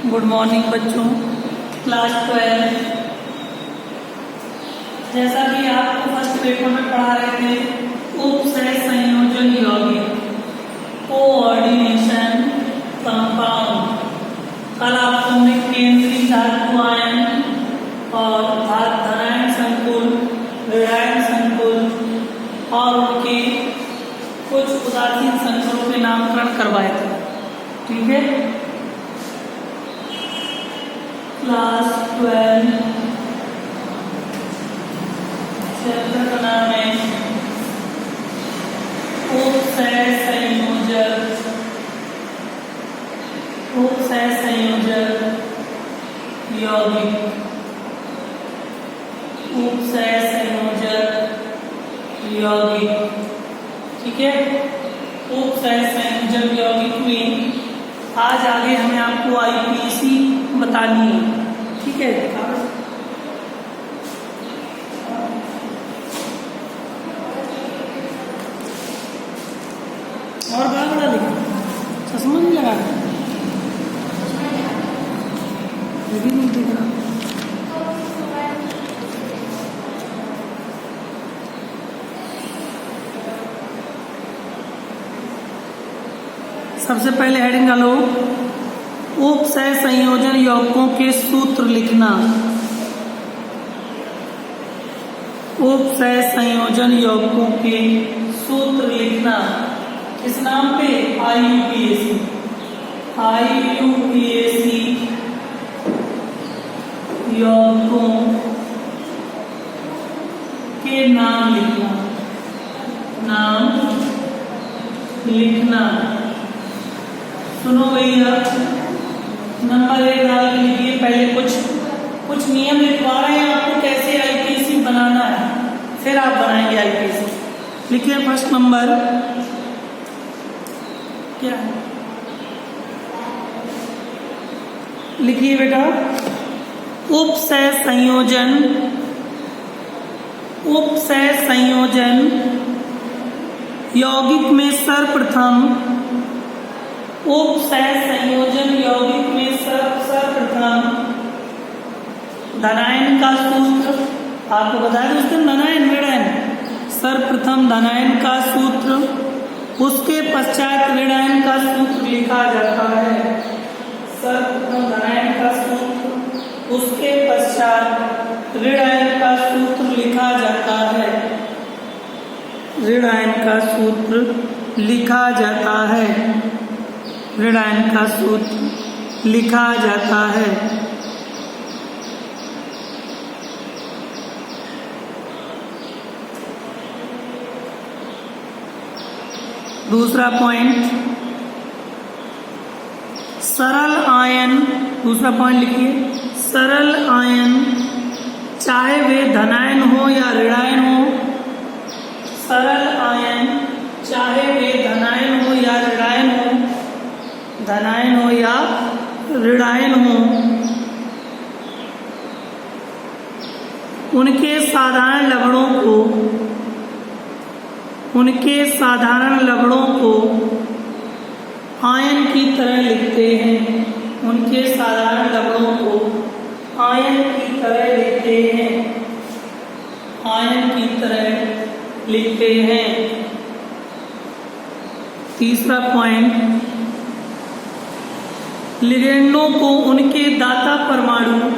Good morning बच्चों, class 12। जैसा कि आपको फर्स्ट पेपर में पढ़ा रहे थे, उपसय संयोजन यौगिक, कोऑर्डिनेशन कंपाउंड। कल आपको हमने केंद्रीय धातु आयन और धनायन संकुल, ऋणायन संकुल और उनके कुछ उदासीन संकुलों के नामकरण करवाए थे। ठीक है, क्लास 12 चैप्टर का नाम है उपसय संयोजन। उपसय संयोजन यौगिक, उपसय संयोजन यौगिक। ठीक है, उपसय संयोजन यौगिक में आज आगे हमें आपको आईपीसी बतानी है। ठीक है, और बड़ा बड़ा लिखा, चश्मा नहीं लगा, ये भी नहीं दिख रहा। सबसे पहले हेडिंग डालो, उपसय संयोजन यौगिकों के सूत्र लिखना। उपसय संयोजन यौगिकों के सूत्र लिखना किस नाम पे? IUPAC। IUPAC यौगिकों के नाम लिखना, नाम लिखना। सुनो भैया, नंबर 1 डाल के लिखिए। पहले कुछ नियम लिखवा रहे हैं आपको कैसे आईपीसी बनाना है, फिर आप बनाएंगे आईपीसी। लिखिए फर्स्ट नंबर क्या है, लिखिए बेटा। उपसय संयोजन, उपसय संयोजन यौगिक में सर्वप्रथम, उपसय संयोजन यौगिक में सर्वप्रथम धनायन का सूत्र, आपको बताया दोस्तों, धनायन ऋणायन, सर्वप्रथम धनायन का सूत्र, उसके पश्चात ऋणायन का सूत्र लिखा जाता है। सर्वप्रथम धनायन का सूत्र, उसके पश्चात ऋणायन का सूत्र लिखा जाता है। ऋणायन का सूत्र लिखा जाता है। ऋणायन का सूत्र लिखा जाता है। दूसरा पॉइंट, सरल आयन। दूसरा पॉइंट लिखिए, सरल आयन चाहे वे धनायन हो या ऋणायन हो, सरल आयन चाहे वे धनायन हो या ऋणायन हो, धनायन हो या ऋणायन हो, उनके साधारण लवणों को, उनके साधारण लवणों को आयन की तरह लिखते हैं। उनके साधारण लवणों को आयन की तरह लिखते हैं। आयन की तरह लिखते हैं। तीसरा पॉइंट, लिगेंडों को उनके दाता परमाणु,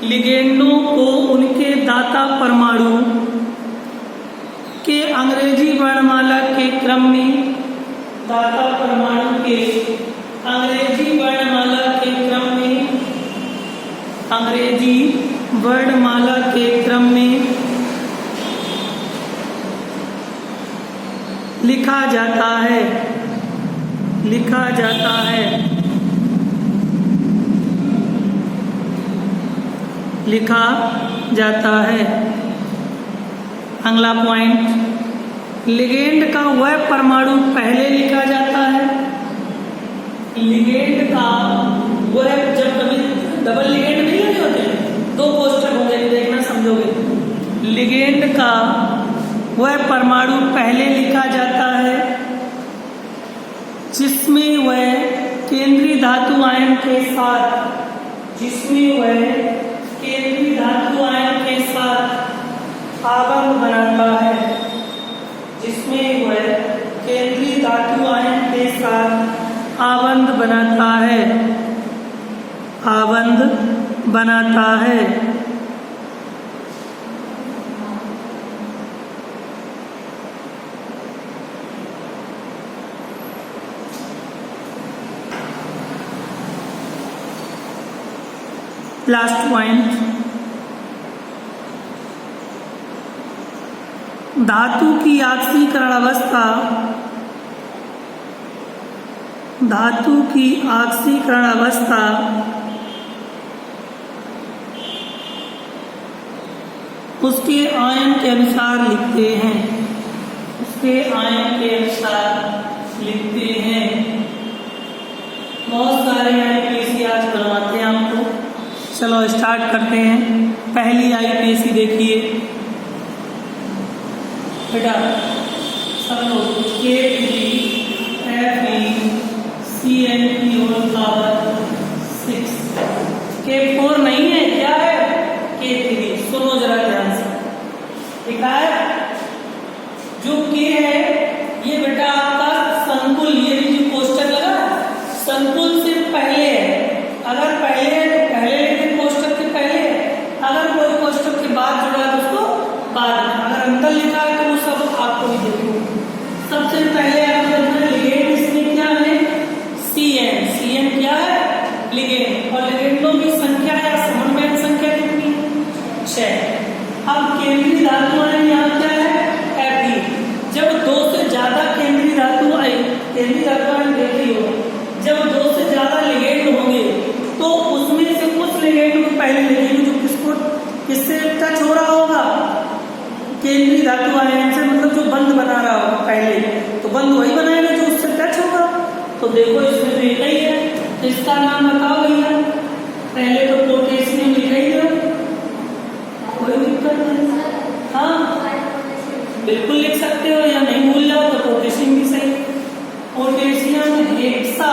लिगेंडों को उनके दाता परमाणु के अंग्रेजी वर्णमाला के क्रम में, दाता परमाणु के अंग्रेजी वर्णमाला के क्रम में, अंग्रेजी वर्णमाला के क्रम में लिखा जाता है। लिखा जाता है। लिखा जाता है। अगला पॉइंट, लिगेंड का वह परमाणु पहले लिखा जाता है। लिगेंड का वह, जब कभी डबल लिगेंड नहीं लगे होते, 2 पोस्टर होंगे, देखना समझोगे। लिगेंड का वह परमाणु पहले लिखा जाता है जिसमें वह केंद्रीय धातु आयन के साथ, जिसमें वह केंद्रीय धातु आयन के साथ आबंध बनाता है, जिसमें वह केंद्रीय धातु आयन के साथ आबंध बनाता है, आबंध बनाता है। लास्ट पॉइंट, धातु की ऑक्सीकरण अवस्था, धातु की ऑक्सीकरण अवस्था उसके आयन के अनुसार लिखते हैं, उसके आयन के अनुसार लिखते हैं। बहुत सारे आईपीएससी आज बनवाते हैं आपको। चलो स्टार्ट करते हैं। पहली आईपीएससी देखिए बेटा, सब लोग K3FeCN6 K4 नहीं है, क्या है K3। सुनो जरा ध्यान से, ठीक है। जो K है ये बेटा आपका संकुल, ये भी जो कोष्टक लगा संकुल से पहले है। अगर पहले है तो पहले लेते कोष्टक के पहले, अगर कोई कोष्टक के बाद जुड़ा है तो उसको बाद में। अगर अंतर लिखा है तो वो सब आपको भी देखो। सबसे पहले आपको लिगेंड इसमें क्या है CN, CN क्या है लिगेंड, और लिगेंडों की संख्या या समन्वय संख्या कितनी है 6। अब केंद्रीय धातु आयन यहाँ क्या है Fe। जब 2 से ज्यादा केंद्रीय धातु आयन देख रही हो, जब 2 से ज्यादा लिगेंड होंगे तो उसमें से कुछ लिगेंड को पहले लिखेंगे जो किससे टच हो रहा होगा, केंद्रीय धातु आयन से, मतलब जो बंध बना रहा होगा पहले, तो बंध वही बनाएगा जो उससे टच होगा। तो देखो इसमें तो एक ही है, तो इसका नाम बताओ भैया। पहले तो पोटेशियम लिख ही दो, कोई दिक्कत नहीं। हाँ बिल्कुल लिख सकते हो, या नहीं भूल जाओ तो पोटेशियम भी सही। पोटेशियम हेक्सा,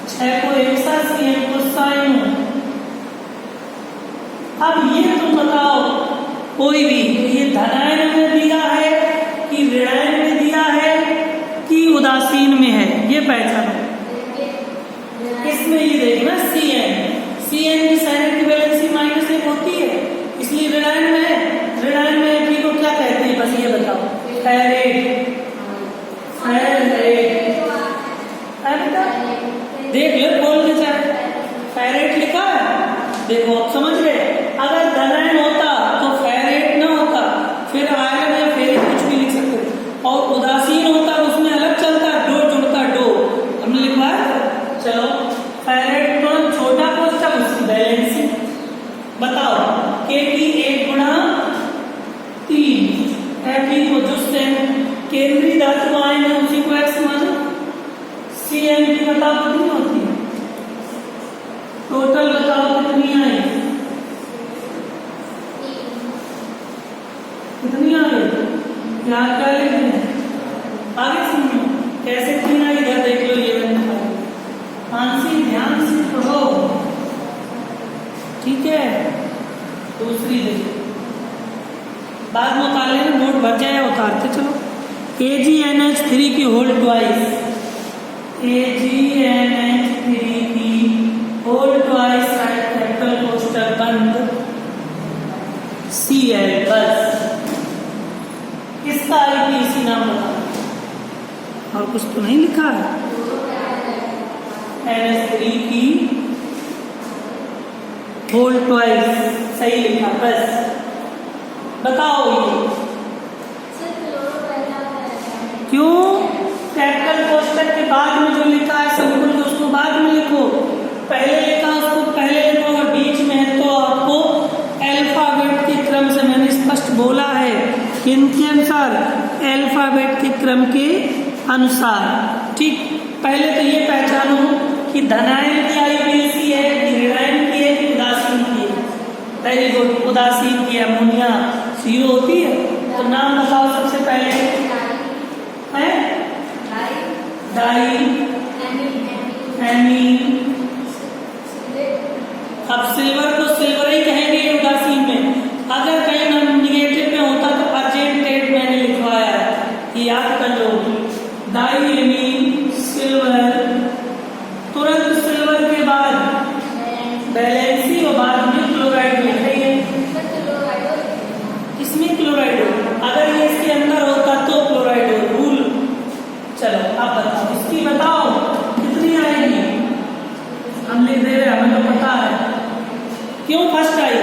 6 को हेक्सा, CN को साइन। अब ये तुम बताओ कोई भी, ये धनायन में दिया है कि ऋणायन में दिया है कि उदासीन में है, ये पहचानो। इसमें ये देखना CN की साइन की वैलेंसी -1 होती है, इसलिए ऋणायन में है। ऋणायन में Fe को क्या कहते हैं, बस ये बताओ। फेरेट, देख लो बोल के चाहे फेरेट लिखा है, देखो आप समझ रहे। अगर धनायन होता तो फेरेट ना होता, फिर आयरन या फेरेट कुछ भी लिख सकते। और उदासीन होता उसमें अलग चलता, डो जुड़ता, डो हमने लिखवाया। चलो फेरेट तो छोटा कोष्टक, उसकी बैलेंसिंग बताओ। K की 1 गुणा 3, Fe को जो केंद्रीय धातु आयन है उसी को X मानो। CN की बताओ कितनी होती है, टोटल बताओ कितनी आई, कितनी आ गई, यहाँ क्या लिखना है आगे सुनो कैसे 3 आई, इधर देख लो। ये मानसी ध्यान से पढ़ो, ठीक है। दूसरी देखो, बाद में उतार लेना, नोट भर जाए उतारते चलो। AgNH3 की होल ट्वाइस, AgNH3 की होल ट्वाइस कैपिटल कोष्टक बंद Cl बस। इसका आईपीएससी नाम बता, और कुछ तो नहीं लिखा है। NH3 की होल ट्वाइस सही लिखा, बस बताओ ये क्यों। कैपिटल कोष्टक के बाद में जो लिखा है संकुल के उसको बाद में लिखो, पहले लिखा उसको पहले लिखो। अगर बीच में है तो आपको अल्फाबेट के क्रम से, मैंने स्पष्ट बोला है किनके अनुसार, अल्फाबेट के क्रम के अनुसार, ठीक। पहले तो ये पहचानो कि धनायन की आईपीएससी है कि ऋणायन की है कि उदासीन की है। वेरी गुड, उदासीन की अमोनिया 0 होती है। तो नाम बताओ सबसे पहले है डाई एमीन। अब सिल्वर को सिल्वर ही कहेंगे उदासीन में। अगर कहीं निगेटिव में होता तो अर्जेंटेट मैंने लिखवाया है, ये याद कर लो। डाई एमीन सिल्वर, तुरंत सिल्वर के बाद बैलेंसी और बाद में क्लोराइड लिखेंगे। इसमें क्लोराइड हो, अगर ये इसके अंदर होता तो क्लोराइड हो, रूल। चलो आप बताओ, इसकी बताओ कितनी आएगी। हम लिख दे रहे हैं, हमें तो पता है। क्यों फर्स्ट आई?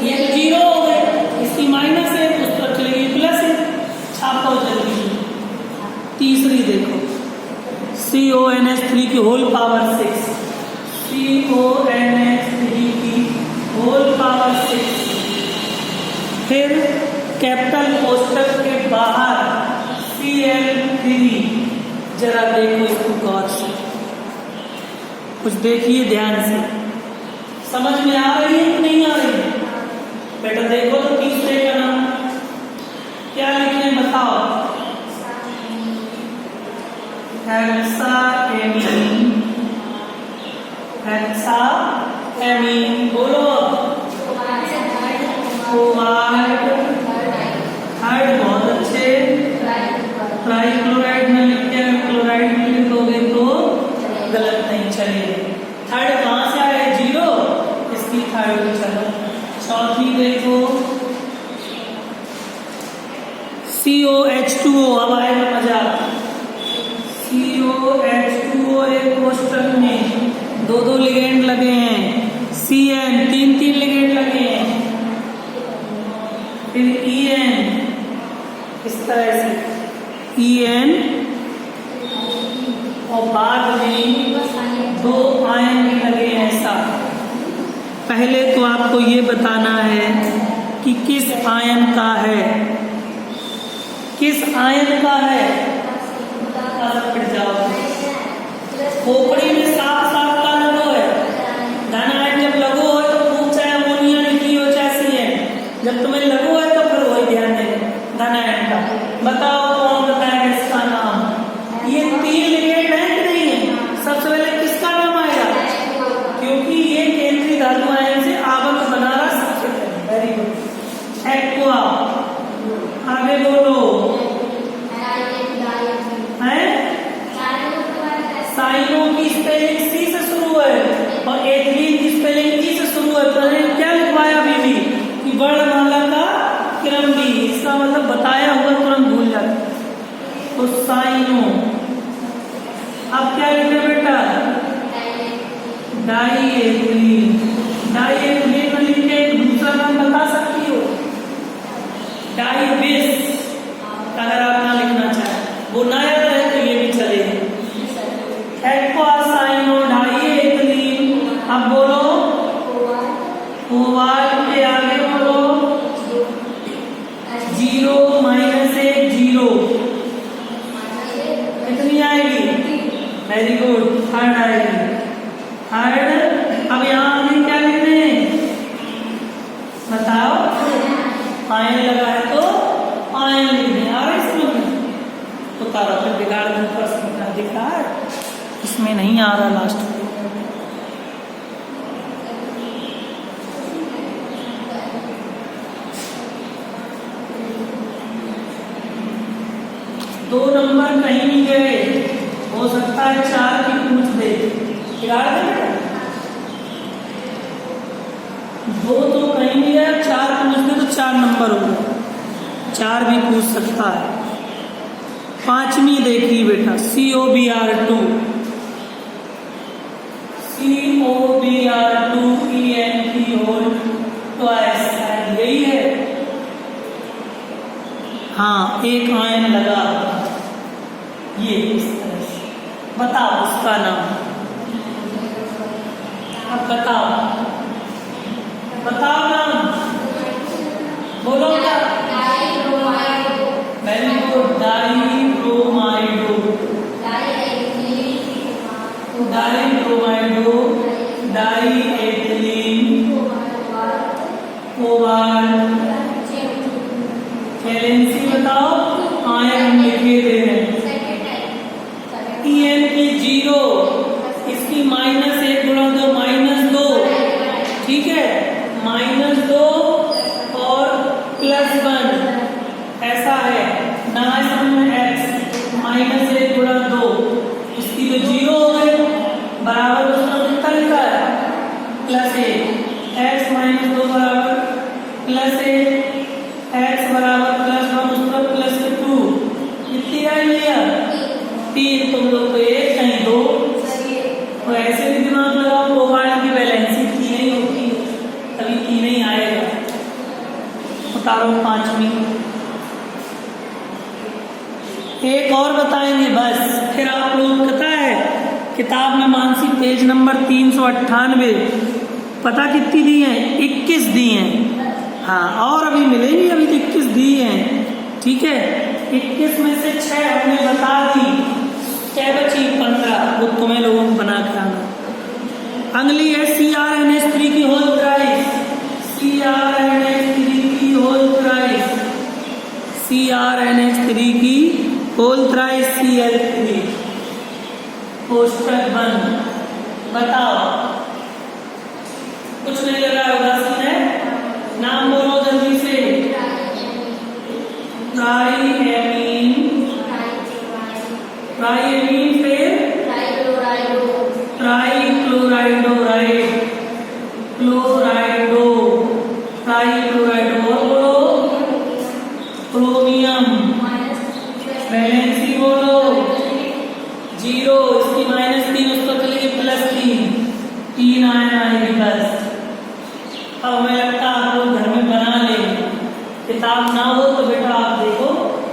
ये तो जीरो हो गए, इसकी माइनस है तो उस पर चलेगी प्लस है। छापो जल्दी। तीसरी देखो, CONH3 की होल पावर 6, CONH3 की होल पावर 6। फिर कैपिटल कोष्टक के बाहर Cl3। जरा देखो इसको गौर से, कुछ देखिए ध्यान से, समझ में आ रही है कि नहीं आ रही है? बेटा देखो तो तीसरे का नाम क्या लिखने बताओ। हेक्साएमीन, हेक्साएमीन बोलो। कोबाल्ट, हाइड बहुत अच्छे। ट्राइक्लोराइड में लिख के क्लोराइड में लिखोगे तो गलत नहीं चलेगा। थर्ड कहाँ से आए? जीरो, इसकी थर्ड। चलो चौथी देखो, COH2O। अब आएगा मजा। COH2O एक कोष्टक में दो लिगेंड लगे हैं, CN तीन लिगेंड लगे हैं, फिर EN इस तरह से EN, और बाद में दो आयन भी लगे हैं साथ। पहले तो आपको ये बताना है कि किस आयन का है, किस आयन का है। फिर जाओ, खोपड़ी में साफ साफ का लगो है। धन आयन जब लगो हो तो खूब चाहे अमोनिया लिखी हो चाहे CN, जब तुम्हें लगो है तो फिर वही ध्यान देना धन आयन का। बताओ कौन बताएगा इसका नाम? ये तीन लिगेंड है कि नहीं है? सबसे पहले किसका नाम आएगा? क्योंकि ये केंद्रीय धातु आयन से आवरण बना रहा सबसे पहले। Very good. एक्वा, आगे बोलो। साइनो की स्पेलिंग C से शुरू है और एथिलीन की स्पेलिंग E से शुरू है। तो क्या लिखवाया बीबी कि वर्णमाला का क्रम भी, इसका मतलब बताया हुआ तुरंत भूल जाते। तो साइनो। अब क्या लिखे बेटा? डाइएथिलीन। डाइएथिलीन में लिखे दूसरा नाम बता सकती हो? डाइबिस, अगर आप ना लिखना चाहें, वो ना याद है तो ये भी चलेगा। एक्वासाइनो डाइएथिलीन। अब बोलो कोबाल्ट के आगे बोलो 0 -1 0 कितनी आएगी? वेरी गुड, थर्ड आएगी। थर्ड। अब यहाँ आगे क्या लिखने हैं बताओ? आयन लगा है तो आयन लिखने। आ रहा है इसमें उतारो, फिर बिगाड़ दूँ पर दिख रहा है, इसमें नहीं आ रहा लास्ट में। दो नंबर कहीं नहीं गए, हो सकता है 4 की पूछ दे, बिगाड़ दे। दो तो कहीं नहीं गया, 4 पूछ दे तो 4 नंबर हो गए, 4 भी पूछ सकता है। पांचवी देखिए बेटा, COBr2, COBr2 EN whole twice, यही है। हाँ, एक आयन लगा ये इस तरह से। बताओ उसका नाम। अब बताओ बताओ नाम बोलो क्या? Very good, dibromido. Dibromido, diethylene, cobalt. Valency बताओ, आयन लिखे दे रहे हैं। EN जीरो, इसकी माइनस 1 गुणा 2 -2, ठीक है, -2 और +1 ऐसा है ना, इसमें x -1 गुणा 2, इसकी तो जीरो हो गई, बराबर उसका कितना लिखा है +1, x -2 बराबर +1, x बराबर +1 उसका +2, कितनी आई लिया 3, तुम लोग को 1 कहीं 2, तो ऐसे भी दिमाग लगाओ, प्रोग्राम की बैलेंसिंग की नहीं होती तभी की नहीं आएगा। उतारो 5वीं, एक और बताएंगे बस, फिर आप लोग पता है किताब में मानसी पेज नंबर 398, पता कितनी दी हैं 21 दी हैं, हाँ और अभी मिलेंगी, अभी तो 21 दी हैं, ठीक है, 21 में से 6 हमने बता दी, 6 बची 15, वो तुम्हें लोगों को बना के आना। अगली है CrNH3 की होल प्राइस, CrNH3 की होल प्राइस, CrNH3 की होल प्राइस Cl3, कोष्टक बंद, बताओ कुछ नहीं लगा उदासीन है, नाम बोलो जल्दी से, ट्राइएमीन, फिर ट्राइक्लोराइडोराइड, क्लोराइडो, ट्राइक्लोराइडो, और बोलो क्रोमियम, वैलेंसी बोलो जीरो, इसकी -3 उसको चलेगी +3, 3 आयन आएगी बस। अब हमें लगता है आप लोग घर में बना लेंगे, किताब ना हो तो बेटा आप देखो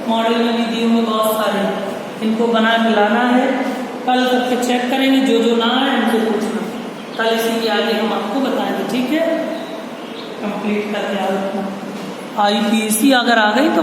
मॉडल में भी दिए हुए बहुत सारे, इनको बना के लाना है, कल सबके चेक करेंगे, जो ना है उनसे पूछना, कल इसी के आगे हम आपको बताएंगे, ठीक है, कंप्लीट करके आओ। IPSC अगर आ गई तो